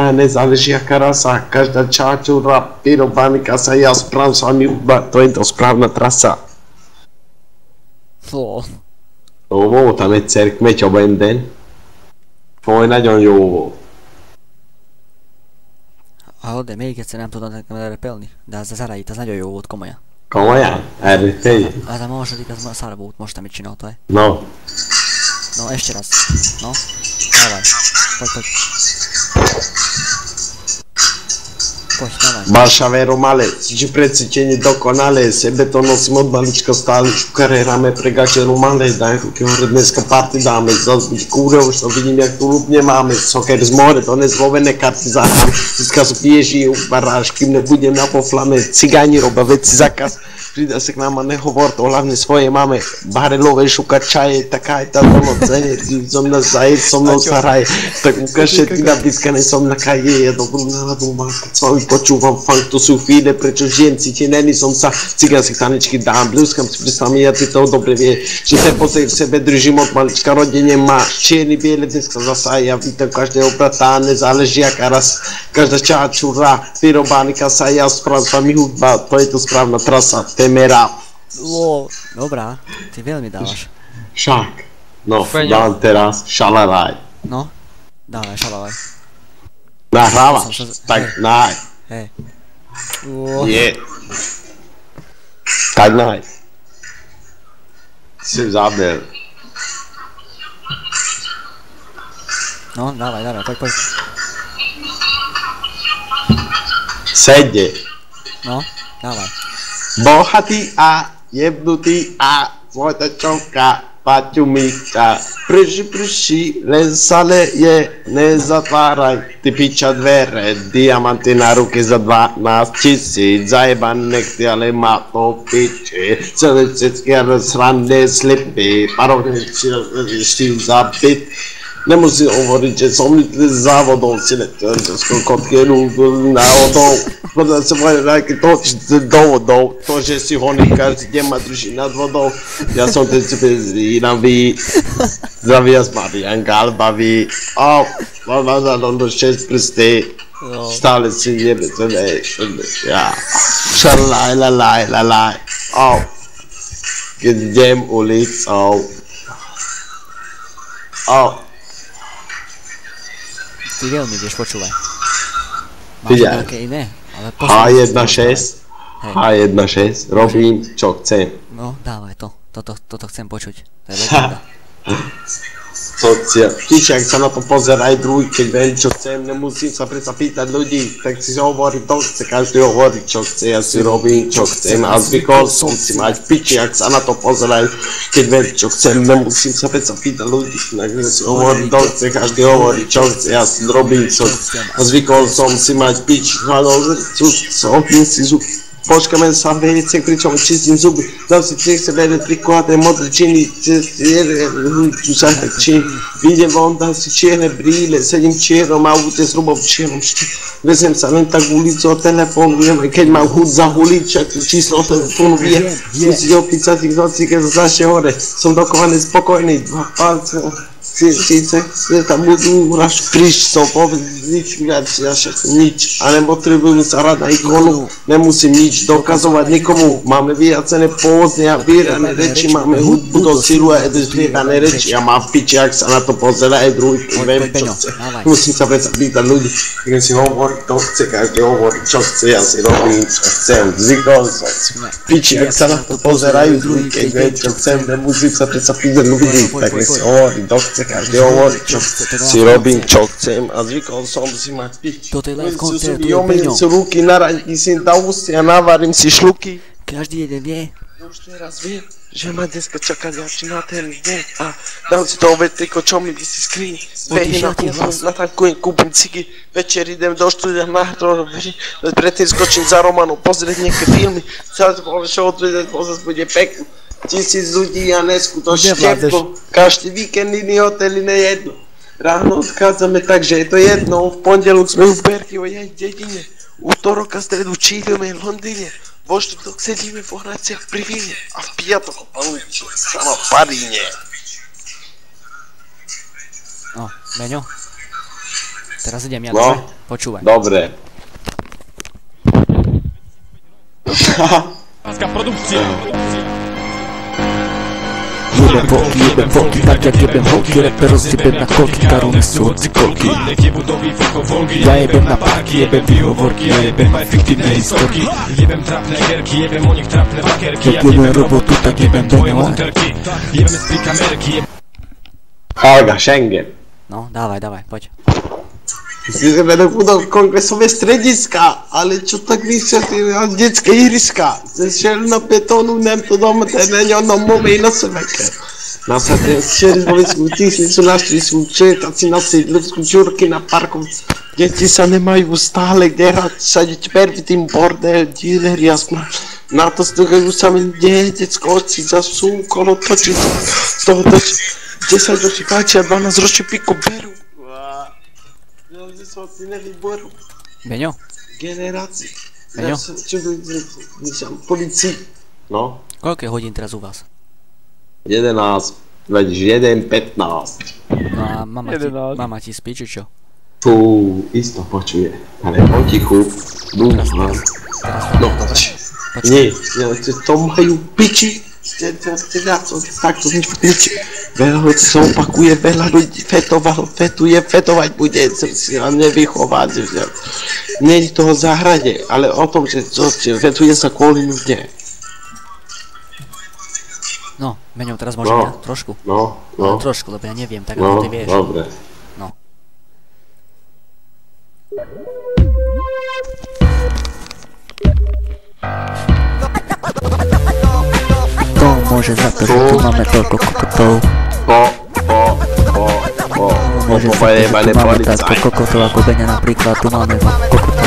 pratá, nezáleží jaká rasa, každá čáčura, vyrobány kasa, ja správám s vami hudba, to je to správna trasa. Ó, voltam egyszer, Metyabenden. Nagyon jó volt. De még egyszer nem tudod nekem elrepelni, de az elejét, az nagyon jó volt, komolyan. Komolyan? Elrepelj? Az a második, az már szar volt most, amit csináltál. No. No, jeszcze raz. No. Dawaj. Chodź. Chodź, dawaj. Bašave Romale, ci predsjedniče dokonale, sebe to nosim od malička stali, šukare rame pregače Romale, daj ruke hore dneska party dáme, zazbuď kúreho, što vidím jak tu lupne máme, soker z more, to nezlovené karty zahrám, dneska sú pieži, baráž, kým nebudem na poflame, cigáni roba veci zakaz, přijde se k nám a nehovor, to hlavne svoje máme, barelové šukať čaje, taká je tá noce, som na zajet, som mnou sa hraje, tak ukáže ty nabídka, nesom na kaje, ja dobrú náladu mám, keď s vami počúvam funk, to sú chvíle, prečo žijem, cítený som sa, cigánskych tanečky dám, blúzkam si pristami, ja ty to dobre vie, že ten posej v sebe držím od malička, rodine má čierny, biele, dneska zasa, ja vítam každého brata, nezáleží jaká raz, každá čáčura, vyrobány kasa, ja správám s vami hudba, to je to správna trasa, temera. Dobrá, ty veľmi dávaš. Však, no, dám teraz šalalaj. No, dávaj šalalaj. Nahrávaš, tak naj. Hej. Nie. Tak naj. Si zabil. No, dávaj, poď. Sedde. No, dávaj. Bohatý a jebnutý a zlotačovka, paťumička. Prší, len sa leje, nezatváraj, ty piča dvere, diamanty na ruky za 12 000, zajeban nechty, ale má to piče, celé cecky a sranné slipy, parovne štýl zabit. Nemusím hovoriť, že som závodom si letel, že kotkienu náhodou, podľa sa moje nejaké do vodou, to, že si honí každý deň ma drží nad vodou, ja som ten sebe zrínavý, zdravý a Marian Galbavý, mám za do 6 prsty, stále si jebe, to vieš, ja, šalaj, lalaj, keď idem ulicou, Ty veľmi ideš, počúvaj. Máš nejaké iné? H1.6, H1.6, robím čo chcem. No, dávaj to, toto chcem počuť, to je legenda. Píče, ak sa na to pozeraj druhý, keď viem čo chcem, nemusím sa predsa pýtať ľudí, tak si hovorí to chce, každý hovorí čo chce, ja si robím čo chcem a zvykol som si mať piči, ak sa na to pozeraj, keď viem čo chcem, nemusím sa predsa pýtať ľudí, tak si hovorí to chce, každý hovorí čo chce, ja si robím čo chcem a zvykol som si mať piči, Počkame sa vejce, pričom čistím zuby, dám si nechce vedieť prikladné modré činy, tu sa čím, vidím von, dám si čierne brýle, sedím čierom a aute s rubom čierom, vezem sa len tak ulicu o telefónu, viem, keď mám chuť zahuliť, čak číslo telefónu viem, si opísať tých nocí, keď sa zašie hore, som dokovaný spokojný, dva palce, si tam budú raz prísť, som povedz, nič viac, nič, a nepotrebujem sa hrať na ikonu, nemusím nič dokazovať nikomu, máme vyjacené pózne a vyrané reči, máme hudbu do silu a vyrané reči, ja mám v piči, ak sa na to pozera aj druhý, viem čo chce, musím sa predsa pýtať ľudí, keď si hovorí, to chce, každý hovorí, čo chce, ja si robím, čo chcem, zvykol som si, piči, ak sa na to pozerajú druhý, keď viem čo chcem, nemusím sa predsa pýtať ľudí, tak si hovorí, to chce, každý hovorí, čo si robím, čo chcem a zvykol som si mať pič. Toto je live koncert, to je Peňo. Si ruky, naradí si na ústy a navarím si šluky. Každý jeden vie. Už teraz viem, že ma dneska čaká ďalší na ten deň a dám si to vetriko, čo mi vysí skrini. Vejde na tankujem, kúpim cigy, večer idem do štúdia na hrovery, predtým skočím za Romanom, pozrieť nejaké filmy, celé to povie, čo odvedieť, pozrieť bude pekný. 1000 ľudí a neskutočne teplo, každý víkend iný hotel, iné jedno. Ráno odchádzame tak, že je to jedno, v pondelok sme v Berkyovej dedine, útorok a stredu čílime v Londýne, vo štvrtok sedíme v Hradciach pri víne a v piatok opalujeme sa na Paríne. No, Meňo, Teraz idem ja, No. počúvaj. Dobre. Jebem foki, tak jak jebem hoki. Rapper rozjebem na kolki, karony sú hoci kolky. Ja jebem na parky, jebem výhovorky. Ja jebem aj fiktívne historky. Jebem trapné herky, jebem o nich trapné bakerky. Jak jebem robotu, tak jebem do Moje ňa. monterky, jebem z pri kamerky. Hága, Schengen. No, dávaj, poď. Jdeme do kongresové strediska, ale čo tak vysvětlili, dětské ihriska. Zešel na betonu, nem to doma, ten není ono mluví na sebeke. Nasadili červoli svou tísnicu, našli svou četaci, nasidli svou čurky na parku. Děti se nemají stále kde hrát, sadit pervitým bordel, díler jasno. Na to stukají sami děcko, oci za svou kolo točit, z toho točit. 10 ročí páči a 12 ročí piko beru. Nevýboru. Beňo? Generácii. Beňo? Policii. No? Koľko je hodín teraz u vás? 11. Veď 1:15. No a mama ti spí, či čo? Fú, isto počuje. Ale potichu. Dúfam. No, nie, to majú piči. Tak to nič piči. Veľa ľudí sa opakuje, veľa ľudí fetovať bude, a nevychovať. Nie je toho záhrade, ale o tom, že fetuje sa kvôli nude. No, Beňo, teraz môžem ja? Trošku? No. Trošku, lebo ja neviem, tak ako ty vieš. Dobre. No. To môže za to, že tu máme toľko kokotov. Môže za to, že tu máme táto kokotov, ako Beňa napríklad, tu máme kokotov.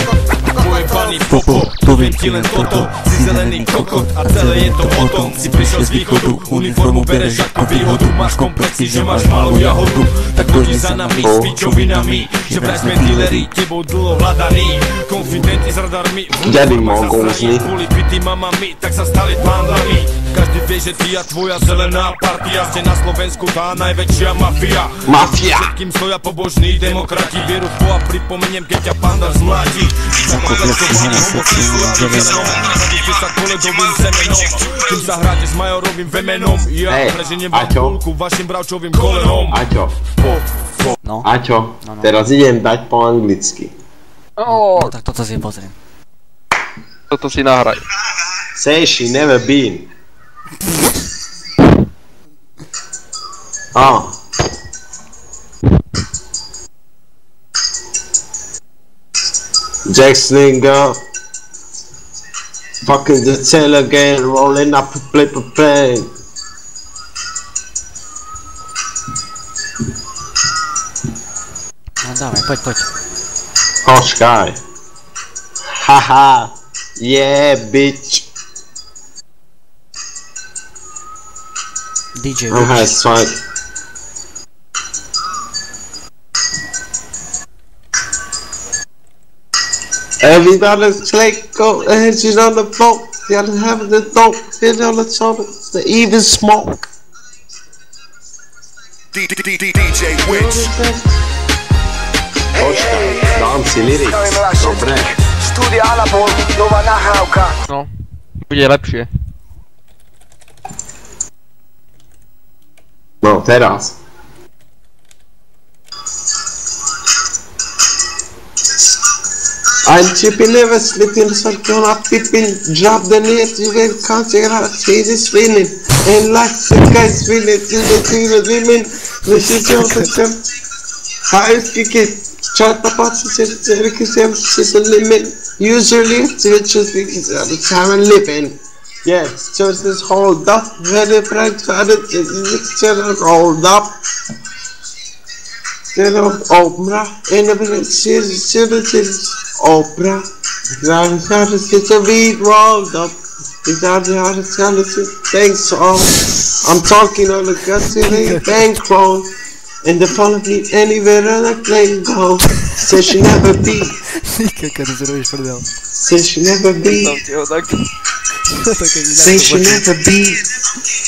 Poviem ti len toto, si zelený kokot a celé je to o tom. Si prišiel z východu, uniformu bereš ako výhodu. Máš komplexy, že máš malú jahodu, tak dojdem za nami s pičovinami. Že vraj sme dealeri, tebou dlho hľadaní. Konfidenti s radarmi, kvôli pity mamami, tak sa stali pandami. Každý vie, že ty a tvoja zelená partia ste na Slovensku tá najväčšia mafia. Všetkým stoja pobožní demokrati, vieru v Boha pripomeniem, keď ťa panda zmláti. Nasadíte sa kolegovým semenom, kým sa hráte s majorovým vemenom. Ja preženiem vám púlku vašim bravčovým kolenom. Aťo, teraz idem dať po anglicky. No tak toto si pozriem. Toto si nahraj. Say she never been. Jack Slinger, fucking the tail again, rolling up a play. No dawaj, poď. Počkaj. Haha, yeah, bitch. DJ Aha, it's fine. Everybody's like go edging on the floor. You gotta have the dope, hit on the top, the even smoke. DJ Witch. Počkaj, dám si lyrics, dobre. Studia Alapol, nová nahrávka. No, bude lepšie. No, teraz. I'm chipping, never slipping, circle up, pipping, drop the net, you can consider Jesus winning, and like the guys winning, to the women, the shit of the sun, highest kick it, shut the pots, it's a limit, usually it's just because of the time I'm living. Yes, just this hold up, very bright, it's hold up. Opera, and a opera. It's a beat rolled up. Thanks all. I'm talking on the gutsy bankroll. And the phone of me anywhere on the plane go. Says she never be. Says she never be. Says she never be.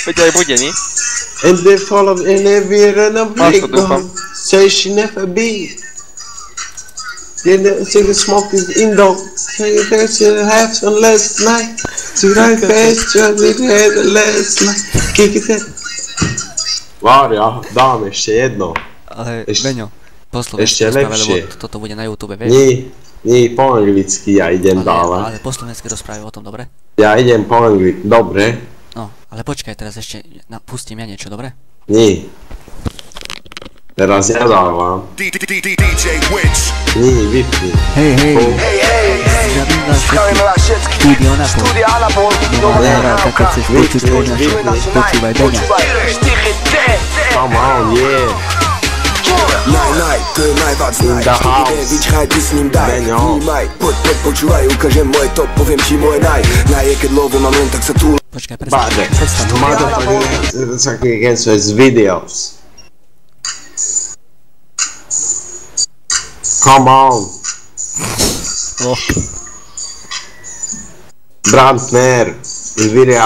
Veď aj bude, nie? And they follow in every run of plane go. Say she never be. Cigarette smoke is indoor. Have some last night. Cigarette fast, last night. Kick it. Várja, dám ešte jedno. Ale Ešte- Beňo, po slovensky ešte rozprávaj, lepšie. lebo toto bude na YouTube, vieš? Nie, po anglicky ja idem dávať. Ale po slovensky rozprávaj o tom, dobre? Ja idem po anglicky, dobre? No, ale počkaj, teraz ešte pustím ja niečo, dobre? Nie. Teraz ja dávam. DJ Witch. Nie, vypni. Hej, zdravím vás Zdravíme vás všetkých. všetkých. Studio Napol. Studia Anapol. Nová nahrávka, keď chceš počuť Vypni, našu vypni. počúvaj Beňa. Come on, yeah. Naj, to je najviac In the house. Vyčkaj, ty s ním daj, Beňo. vnímaj, poď, počúvaj, ukážem moje top, poviem ti moje naj je, keď lovu mám len, tak sa tu Počkaj, Bade. prestaň. Motherfucking against his videos. Come on. Oh, Brandner. Il video.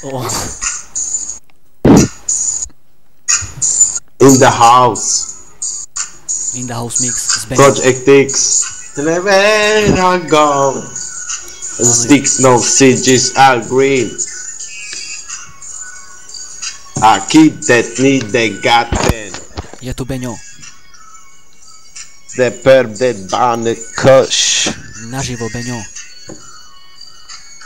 oh. In the house. In the house mix s Beňom. Project X. Where I go. Sticks no siges are green. I keep that need they got then. Je tu Beňo, The perp that on the kush. naživo Beňo.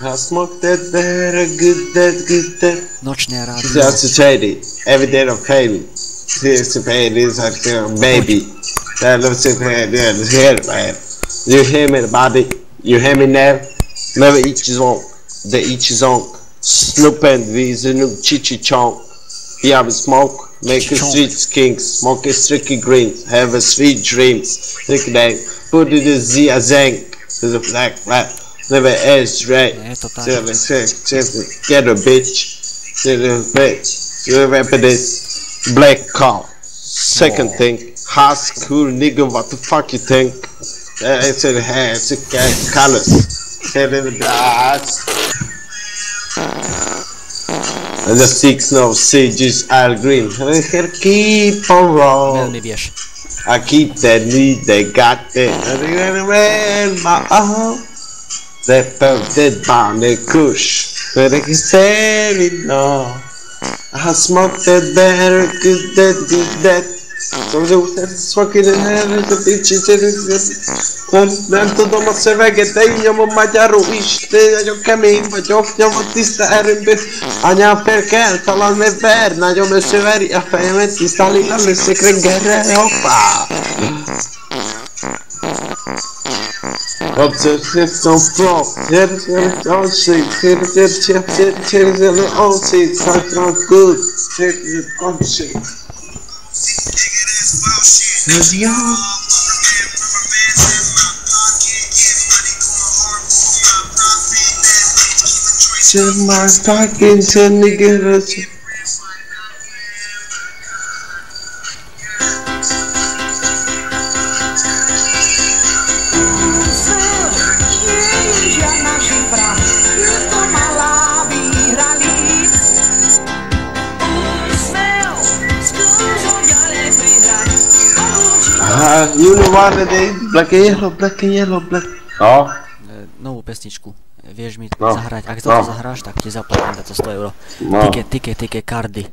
I smoke that better, good that. Nočné rádio. Just to shady. Every day of Haley. Here's to pay this baby. That looks to pay this here, man. You hear me, body? You hear me now? Never each his own. The each his own. Snoop and V's a new chichi chonk. Yeah, we smoke. Make a sweet skinks. Smoke a sticky greens. Have a sweet dreams. Think that. Put it in Z a zank. To the black rat. Never edge right. Je to tak. Get a bitch. Get a bitch. You remember this? Black car. Second thing. High school nigga, what the fuck you think? It's in the hair, it's in the colors. Head in the glass. And the six no sages all green. I can keep on rolling. Veľmi vieš. I keep that need, they got that. And they got around my own. That felt that bomb, that kush. But I can say it no. I smoke that better, good that. So that's fucking in heaven, the bitches in it. Nem tudom a szöveget, de így nyomom magyarul is. Nagyon kemény vagyok, nyomom tiszta erőmből. Anyám fel talán ne ver, nagyon összeveri a fejemet, tiszta lila leszek reggelre, hoppá. Obsessed on pro, here's all shit, here's all shit, sounds good, here's all shit. Shit, my fucking nigga. You know what it is? Black and yellow. No. Novú pesničku. Vieš mi No. zahrať, ak toto zahráš, tak ti zaplatím za to 100 euro. No. Tike, kardy.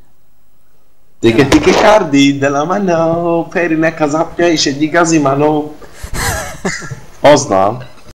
Tike cardi della mano, per una casapia esce di Casimano. Poznám.